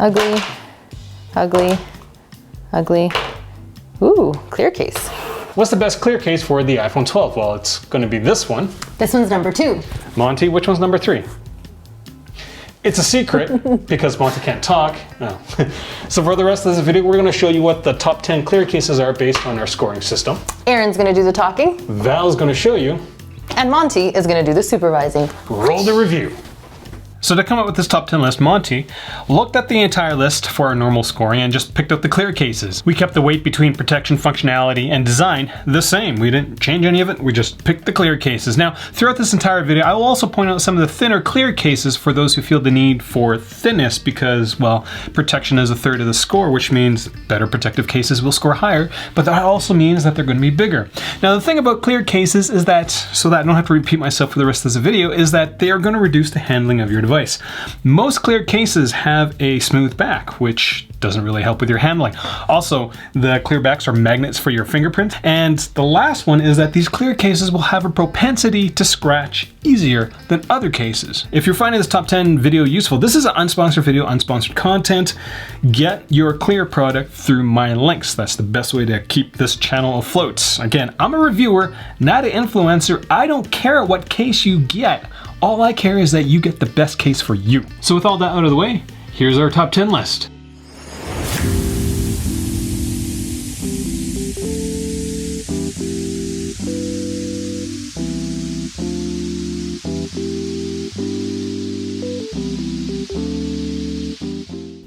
Ugly, ugly, ugly. Ooh, clear case. What's the best clear case for the iPhone 12? Well, it's going to be this one. This one's number 2. Monty, which one's number 3? It's a secret because Monty can't talk. No. So for the rest of this video, we're going to show you what the top 10 clear cases are based on our scoring system. Aaron's going to do the talking. Val's going to show you. And Monty is going to do the supervising. Roll the review. So to come up with this top 10 list, Monty looked at the entire list for our normal scoring and just picked out the clear cases. We kept the weight between protection, functionality, and design the same. We didn't change any of it, we just picked the clear cases. Now, throughout this entire video, I will also point out some of the thinner clear cases for those who feel the need for thinnest because, well, protection is a third of the score, which means better protective cases will score higher, but that also means that they're going to be bigger. Now, the thing about clear cases is that, so that I don't have to repeat myself for the rest of this video, is that they are going to reduce the handling of your device. Most clear cases have a smooth back, which doesn't really help with your handling. Also, the clear backs are magnets for your fingerprints. And the last one is that these clear cases will have a propensity to scratch easier than other cases. If you're finding this top 10 video useful, this is an unsponsored video, unsponsored content. Get your clear product through my links. That's the best way to keep this channel afloat. Again, I'm a reviewer, not an influencer. I don't care what case you get. All I care is that you get the best case for you. So with all that out of the way, here's our top 10 list.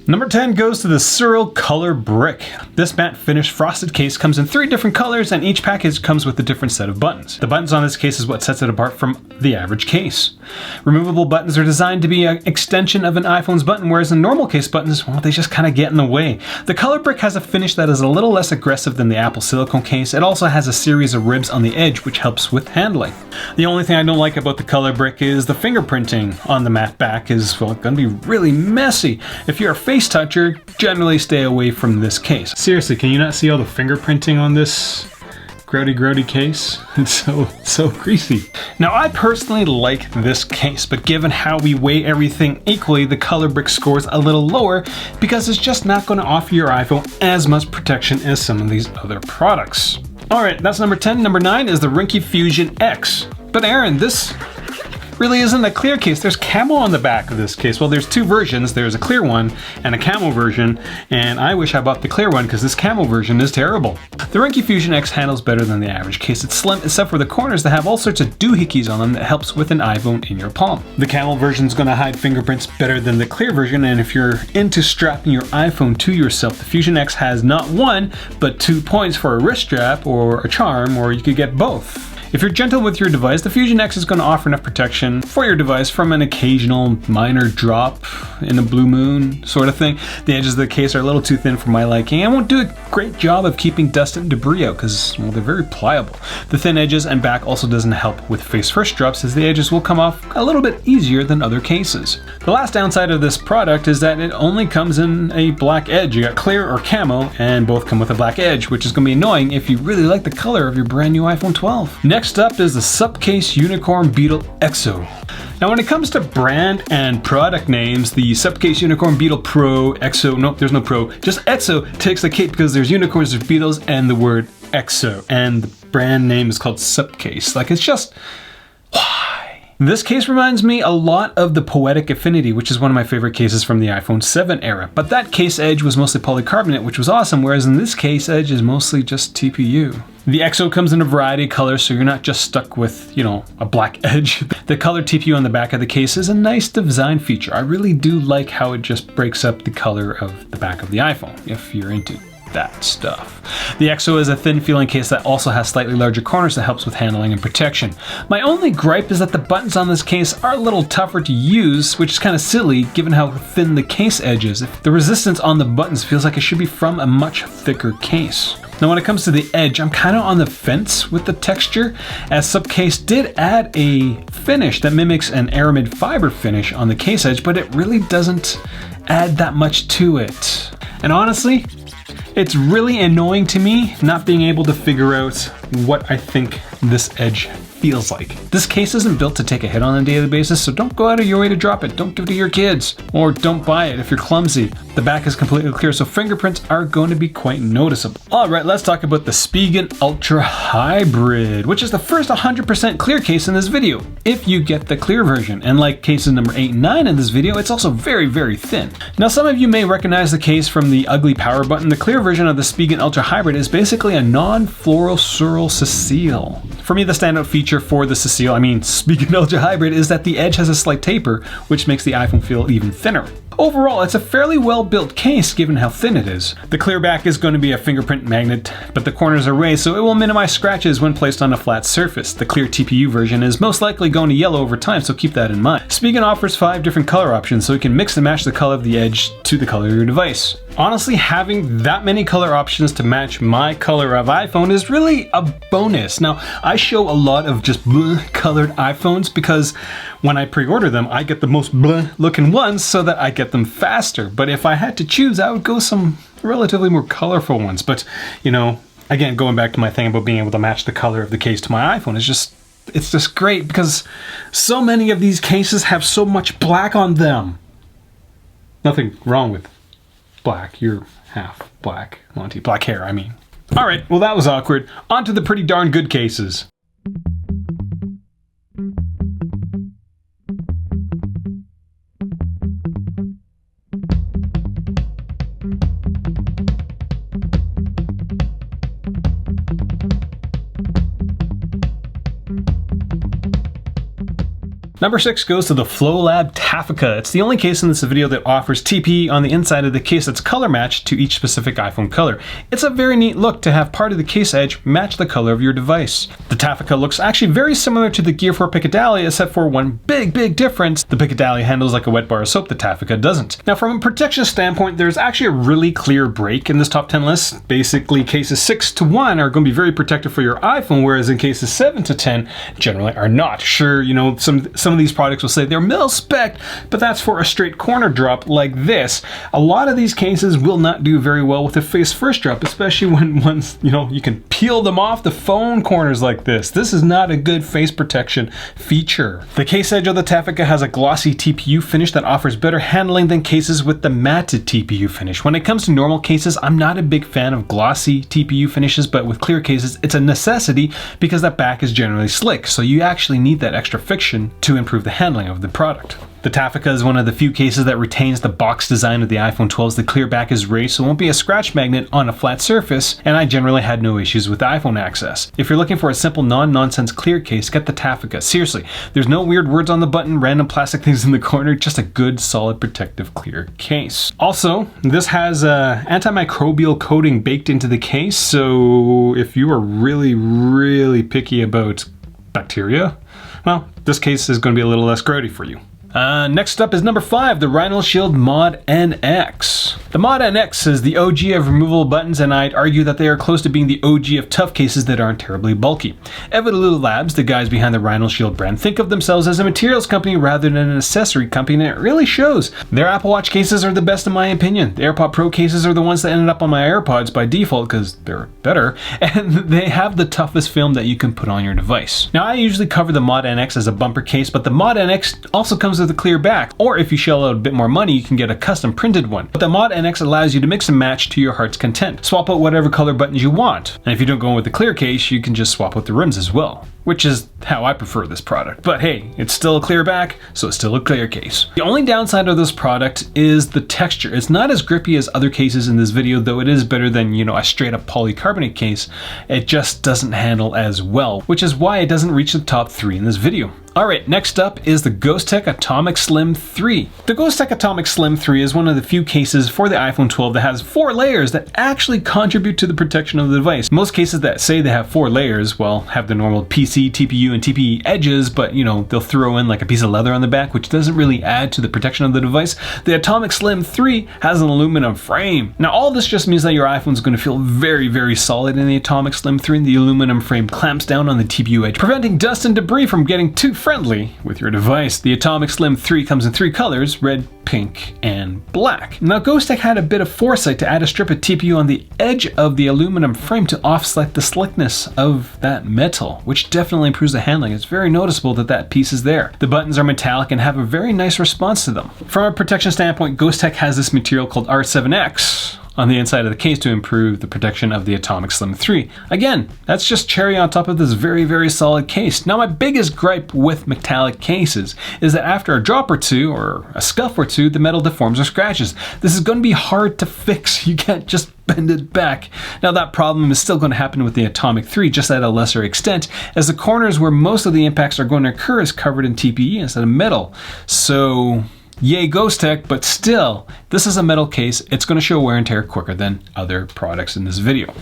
Number 10 goes to the Cyril Color Brick. This matte finish frosted case comes in 3 different colors and each package comes with a different set of buttons. The buttons on this case is what sets it apart from the average case. Removable buttons are designed to be an extension of an iPhone's button, whereas the normal case buttons, well, they just kind of get in the way. The Color Brick has a finish that is a little less aggressive than the Apple silicone case. It also has a series of ribs on the edge, which helps with handling. The only thing I don't like about the Color Brick is the fingerprinting on the matte back is, well, going to be really messy. If you're a face toucher, generally stay away from this case. Seriously, can you not see all the fingerprinting on this grody case? It's so greasy. Now, I personally like this case, but given how we weigh everything equally, the Color Brick scores a little lower because it's just not going to offer your iPhone as much protection as some of these other products. All right, that's number 10. Number 9 is the Rinky Fusion X. But Aaron, this really isn't a clear case. There's camo on the back of this case. Well, there's 2 versions. There's a clear one and a camo version, and I wish I bought the clear one because this camo version is terrible. The Rinky Fusion X handles better than the average case. It's slim except for the corners that have all sorts of doohickeys on them that helps with an iPhone in your palm. The camo version is going to hide fingerprints better than the clear version, and if you're into strapping your iPhone to yourself, the Fusion X has not 1, but 2 points for a wrist strap or a charm, or you could get both. If you're gentle with your device, the Fusion X is going to offer enough protection for your device from an occasional minor drop in a blue moon sort of thing. The edges of the case are a little too thin for my liking and won't do a great job of keeping dust and debris out because, well, they're very pliable. The thin edges and back also doesn't help with face first drops as the edges will come off a little bit easier than other cases. The last downside of this product is that it only comes in a black edge. You got clear or camo and both come with a black edge, which is going to be annoying if you really like the color of your brand new iPhone 12. Next up is the Supcase Unicorn Beetle EXO. Now when it comes to brand and product names, the Supcase Unicorn Beetle Pro, EXO, nope, there's no Pro, just EXO takes the cake because there's unicorns, there's beetles, and the word EXO. And the brand name is called Supcase. Like, it's just, why? This case reminds me a lot of the Poetic Affinity, which is one of my favorite cases from the iPhone 7 era. But that case edge was mostly polycarbonate, which was awesome, whereas in this case edge is mostly just TPU. The EXO comes in a variety of colors, so you're not just stuck with, you know, a black edge. The colored TPU on the back of the case is a nice design feature. I really do like how it just breaks up the color of the back of the iPhone, if you're into that stuff. The EXO is a thin feeling case that also has slightly larger corners that helps with handling and protection. My only gripe is that the buttons on this case are a little tougher to use, which is kind of silly given how thin the case edge is. The resistance on the buttons feels like it should be from a much thicker case. Now when it comes to the edge, I'm kind of on the fence with the texture, as Supcase did add a finish that mimics an aramid fiber finish on the case edge, but it really doesn't add that much to it. And honestly, it's really annoying to me not being able to figure out what I think this edge feels like. This case isn't built to take a hit on a daily basis, so don't go out of your way to drop it. Don't give it to your kids, or don't buy it if you're clumsy. The back is completely clear, so fingerprints are going to be quite noticeable. All right, let's talk about the Spigen Ultra Hybrid, which is the first 100% clear case in this video, if you get the clear version. And like cases number 8 and 9 in this video, it's also very, very thin. Now, some of you may recognize the case from the ugly power button. The clear version of the Spigen Ultra Hybrid is basically a non-floral Surreal Cecile. For me, the standout feature for the Cecile, Spigen Ultra Hybrid, is that the edge has a slight taper, which makes the iPhone feel even thinner. Overall, it's a fairly well-built case given how thin it is. The clear back is going to be a fingerprint magnet, but the corners are raised, so it will minimize scratches when placed on a flat surface. The clear TPU version is most likely going to yellow over time, so keep that in mind. Spigen offers 5 different color options, so you can mix and match the color of the edge to the color of your device. Honestly, having that many color options to match my color of iPhone is really a bonus. Now, I show a lot of just blue colored iPhones because when I pre-order them, I get the most blue looking ones so that I get them faster. But if I had to choose, I would go some relatively more colorful ones. But, again, going back to my thing about being able to match the color of the case to my iPhone, it's just great because so many of these cases have so much black on them. Nothing wrong with black. You're half black, Monty. Black hair, I mean. All right, well, that was awkward. On to the pretty darn good cases. Number 6 goes to the FlowLab Tafika. It's the only case in this video that offers TPE on the inside of the case that's color matched to each specific iPhone color. It's a very neat look to have part of the case edge match the color of your device. The Tafika looks actually very similar to the Gear 4 Piccadilly, except for one big difference. The Piccadilly handles like a wet bar of soap, the Tafika doesn't. Now, from a protection standpoint, there's actually a really clear break in this top 10 list. Basically, cases 6 to 1 are going to be very protective for your iPhone, whereas in cases 7 to 10 generally are not. Sure, some of these products will say they're mil-spec, but that's for a straight corner drop like this. A lot of these cases will not do very well with a face first drop, especially when ones, you can peel them off the phone corners like this. This is not a good face protection feature. The case edge of the Tafika has a glossy TPU finish that offers better handling than cases with the matted TPU finish. When it comes to normal cases, I'm not a big fan of glossy TPU finishes, but with clear cases, it's a necessity because that back is generally slick, so you actually need that extra friction to improve the handling of the product. The Tafika is one of the few cases that retains the box design of the iPhone 12s. The clear back is raised, so it won't be a scratch magnet on a flat surface, and I generally had no issues with the iPhone access. If you're looking for a simple non-nonsense clear case, get the Tafika. Seriously, there's no weird words on the button, random plastic things in the corner, just a good, solid, protective clear case. Also, this has antimicrobial coating baked into the case, so if you are really, really picky about bacteria, well, this case is going to be a little less grody for you. Next up is number 5, the Rhino Shield Mod NX. The Mod NX is the OG of removable buttons, and I'd argue that they are close to being the OG of tough cases that aren't terribly bulky. Evolution Labs, the guys behind the Rhino Shield brand, think of themselves as a materials company rather than an accessory company, and it really shows. Their Apple Watch cases are the best in my opinion. The AirPod Pro cases are the ones that ended up on my AirPods by default because they're better, and they have the toughest film that you can put on your device. Now, I usually cover the Mod NX as a bumper case, but the Mod NX also comes with a clear back, or if you shell out a bit more money, you can get a custom printed one. But the Mod NX allows you to mix and match to your heart's content. Swap out whatever color buttons you want. And if you don't go with the clear case, you can just swap out the rims as well, which is how I prefer this product. But hey, it's still a clear back, so it's still a clear case. The only downside of this product is the texture. It's not as grippy as other cases in this video, though it is better than, a straight up polycarbonate case. It just doesn't handle as well, which is why it doesn't reach the top 3 in this video. Alright, next up is the Ghosttech Atomic Slim 3. The Ghosttech Atomic Slim 3 is one of the few cases for the iPhone 12 that has 4 layers that actually contribute to the protection of the device. Most cases that say they have 4 layers, well, have the normal PC PC, TPU, and TPE edges, but you know, they'll throw in like a piece of leather on the back, which doesn't really add to the protection of the device. The Atomic Slim 3 has an aluminum frame. Now all this just means that your iPhone is going to feel very, very solid in the Atomic Slim 3. The aluminum frame clamps down on the TPU edge, preventing dust and debris from getting too friendly with your device. The Atomic Slim 3 comes in 3 colors, red, pink, and black. Now Ghost Tech had a bit of foresight to add a strip of TPU on the edge of the aluminum frame to offset the slickness of that metal, which definitely improves the handling. It's very noticeable that that piece is there. The buttons are metallic and have a very nice response to them. From a protection standpoint, Ghost Tech has this material called R7X on the inside of the case to improve the protection of the Atomic Slim 3. Again, that's just cherry on top of this very, very solid case. Now my biggest gripe with metallic cases is that after a drop or two, or a scuff or two, the metal deforms or scratches. This is going to be hard to fix. You can't just bend it back. Now that problem is still going to happen with the Atomic 3, just at a lesser extent, as the corners where most of the impacts are going to occur is covered in TPE instead of metal. So yay Ghost Tech, but still, this is a metal case. It's going to show wear and tear quicker than other products in this video.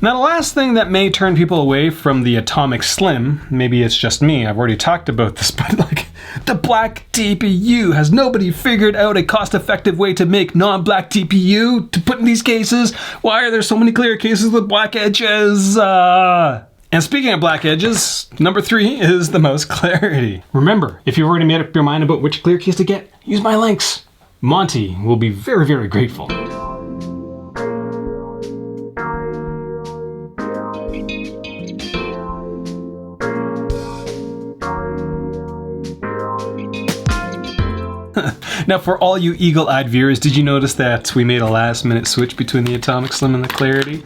Now the last thing that may turn people away from the Atomic Slim, maybe it's just me, I've already talked about this, but like the black TPU. Has nobody figured out a cost-effective way to make non-black TPU to put in these cases? Why are there so many clear cases with black edges? And speaking of black edges, number 3 is the most clarity. Remember, if you've already made up your mind about which clear case to get, use my links. Monty will be very, very grateful. Now for all you eagle-eyed viewers, did you notice that we made a last-minute switch between the Atomic Slim and the Clarity?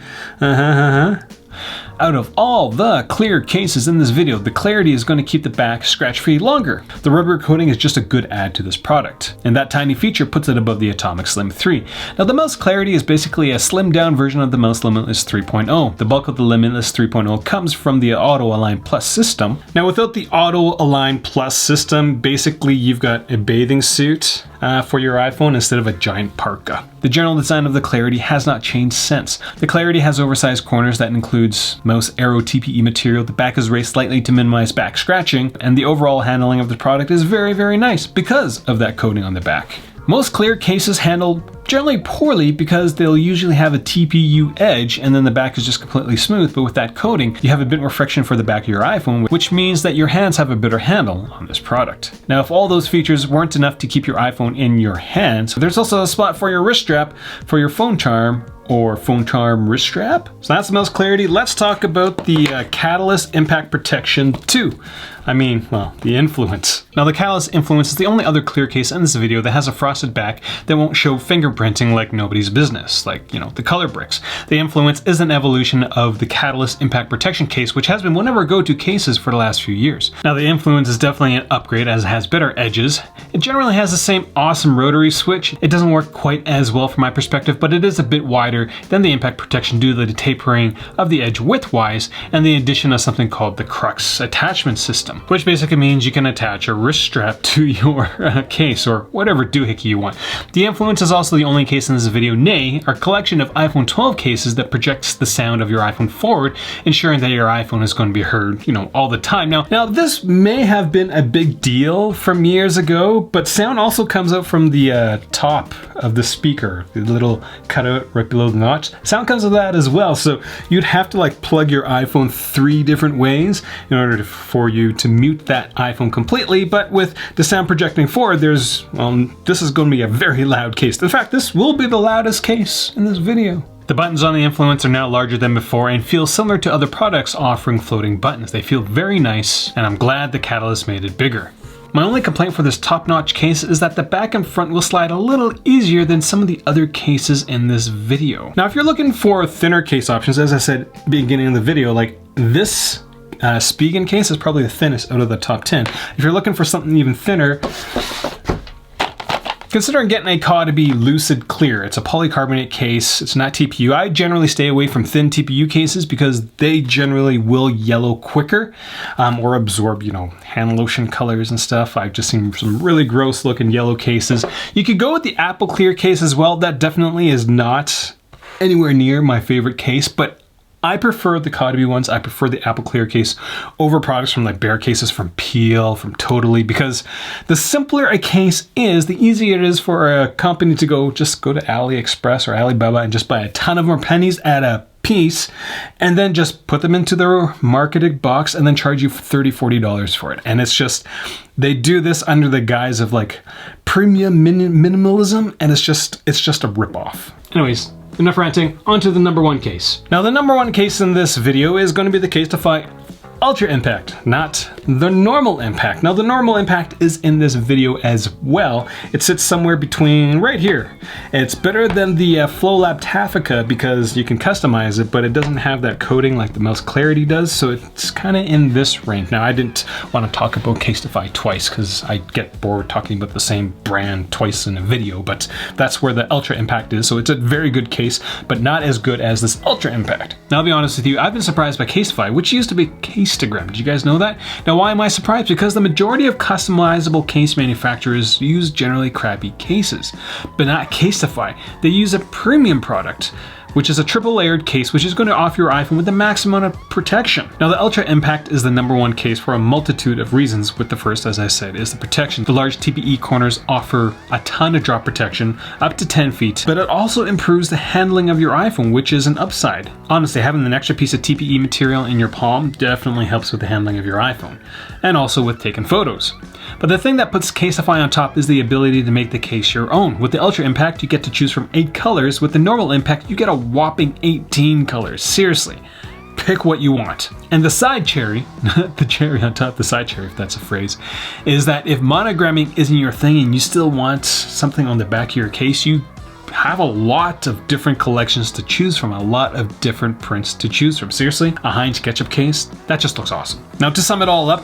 Out of all the clear cases in this video, the Clarity is going to keep the back scratch-free longer. The rubber coating is just a good add to this product, and that tiny feature puts it above the Atomic Slim 3. Now the Mouse Clarity is basically a slimmed-down version of the Mouse Limitless 3.0. The bulk of the Limitless 3.0 comes from the Auto Align Plus system. Now without the Auto Align Plus system, basically you've got a bathing suit for your iPhone instead of a giant parka. The general design of the Clarity has not changed since. The Clarity has oversized corners that includes Mouse Aero TPE material. The back is raised slightly to minimize back scratching, and the overall handling of the product is very, very nice because of that coating on the back. Most clear cases handle generally poorly because they'll usually have a TPU edge and then the back is just completely smooth, but with that coating, you have a bit more friction for the back of your iPhone, which means that your hands have a better handle on this product. Now, if all those features weren't enough to keep your iPhone in your hands, there's also a spot for your wrist strap for your phone charm or phone charm wrist strap. So that's the Mouse Clarity. Let's talk about the Catalyst Impact Protection 2. The Influence. Now the Catalyst Influence is the only other clear case in this video that has a frosted back that won't show fingerprinting like nobody's business, like, the color bricks. The Influence is an evolution of the Catalyst Impact Protection case, which has been one of our go-to cases for the last few years. Now the Influence is definitely an upgrade as it has better edges. It generally has the same awesome rotary switch. It doesn't work quite as well from my perspective, but it is a bit wider than the Impact Protection due to the tapering of the edge width-wise and the addition of something called the Crux attachment system, which basically means you can attach a wrist strap to your case or whatever doohickey you want. The Influence is also the only case in this video, nay, our collection of iPhone 12 cases that projects the sound of your iPhone forward, ensuring that your iPhone is going to be heard, all the time. Now this may have been a big deal from years ago, but sound also comes out from the top of the speaker, the little cutout right below the notch. Sound comes with that as well, so you'd have to plug your iPhone 3 different ways in order for you to mute that iPhone completely, but with the sound projecting forward, this is going to be a very loud case. In fact, this will be the loudest case in this video. The buttons on the Influence are now larger than before and feel similar to other products offering floating buttons. They feel very nice, and I'm glad the Catalyst made it bigger. My only complaint for this top-notch case is that the back and front will slide a little easier than some of the other cases in this video. Now, if you're looking for thinner case options, as I said at the beginning of the video, like this Spigen case is probably the thinnest out of the top 10. If you're looking for something even thinner, consider getting a Caudabe Lucid Clear. It's a polycarbonate case. It's not TPU. I generally stay away from thin TPU cases because they generally will yellow quicker or absorb, hand lotion colors and stuff. I've just seen some really gross looking yellow cases. You could go with the Apple Clear case as well. That definitely is not anywhere near my favorite case, but I prefer the Caudabe ones. I prefer the Apple Clear case over products from like Bear cases, from Peel, from Totally, because the simpler a case is, the easier it is for a company to just go to AliExpress or Alibaba and just buy a ton of more pennies at a piece and then just put them into their marketed box and then charge you $30-40 for it. And it's just, they do this under the guise of like premium minimalism, and it's just a ripoff. Anyways, enough ranting, on to the number one case. Now the number one case in this video is going to be the Caudabe Ultra Impact, not the normal impact. Now the normal impact is in this video as well. It sits somewhere between right here. It's better than the FlowLab Tafika because you can customize it, but it doesn't have that coating like the mouse clarity does, so it's kind of in this range. Now I didn't want to talk about Caudabe twice because I get bored talking about the same brand twice in a video, but that's where the Ultra Impact is, so it's a very good case, but not as good as this Ultra Impact. Now I'll be honest with you, I've been surprised by Caudabe, which used to be Caseagram. Did you guys know that? Now why am I surprised? Because the majority of customizable case manufacturers use generally crappy cases, but not Caudabe. They use a premium product, which is a triple layered case, which is going to offer your iPhone with the maximum amount of protection. Now the Ultra Impact is the number one case for a multitude of reasons, with the first, as I said, is the protection. The large TPE corners offer a ton of drop protection, up to 10 feet, but it also improves the handling of your iPhone, which is an upside. Honestly, having an extra piece of TPE material in your palm definitely helps with the handling of your iPhone, and also with taking photos. But the thing that puts Caudabe on top is the ability to make the case your own. With the Ultra Impact, you get to choose from 8 colors. With the normal Impact, you get a whopping 18 colors. Seriously, pick what you want. And the side cherry, the cherry on top, the side cherry, if that's a phrase, is that if monogramming isn't your thing and you still want something on the back of your case, you have a lot of different collections to choose from, a lot of different prints to choose from. Seriously, a Heinz ketchup case, that just looks awesome. Now to sum it all up,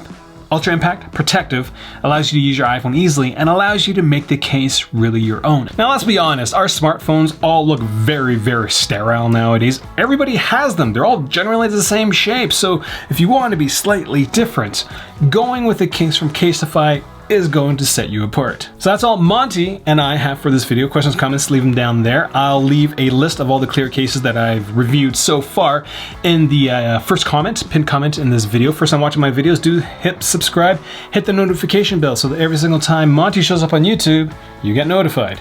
Ultra Impact, protective, allows you to use your iPhone easily and allows you to make the case really your own. Now let's be honest, our smartphones all look very, very sterile nowadays. Everybody has them, they're all generally the same shape, so if you want to be slightly different, going with a case from Caudabe is going to set you apart. So that's all Monty and I have for this video. Questions, comments, leave them down there. I'll leave a list of all the clear cases that I've reviewed so far in the first comment, pinned comment in this video. First time watching my videos, do hit subscribe, hit the notification bell so that every single time Monty shows up on YouTube, you get notified.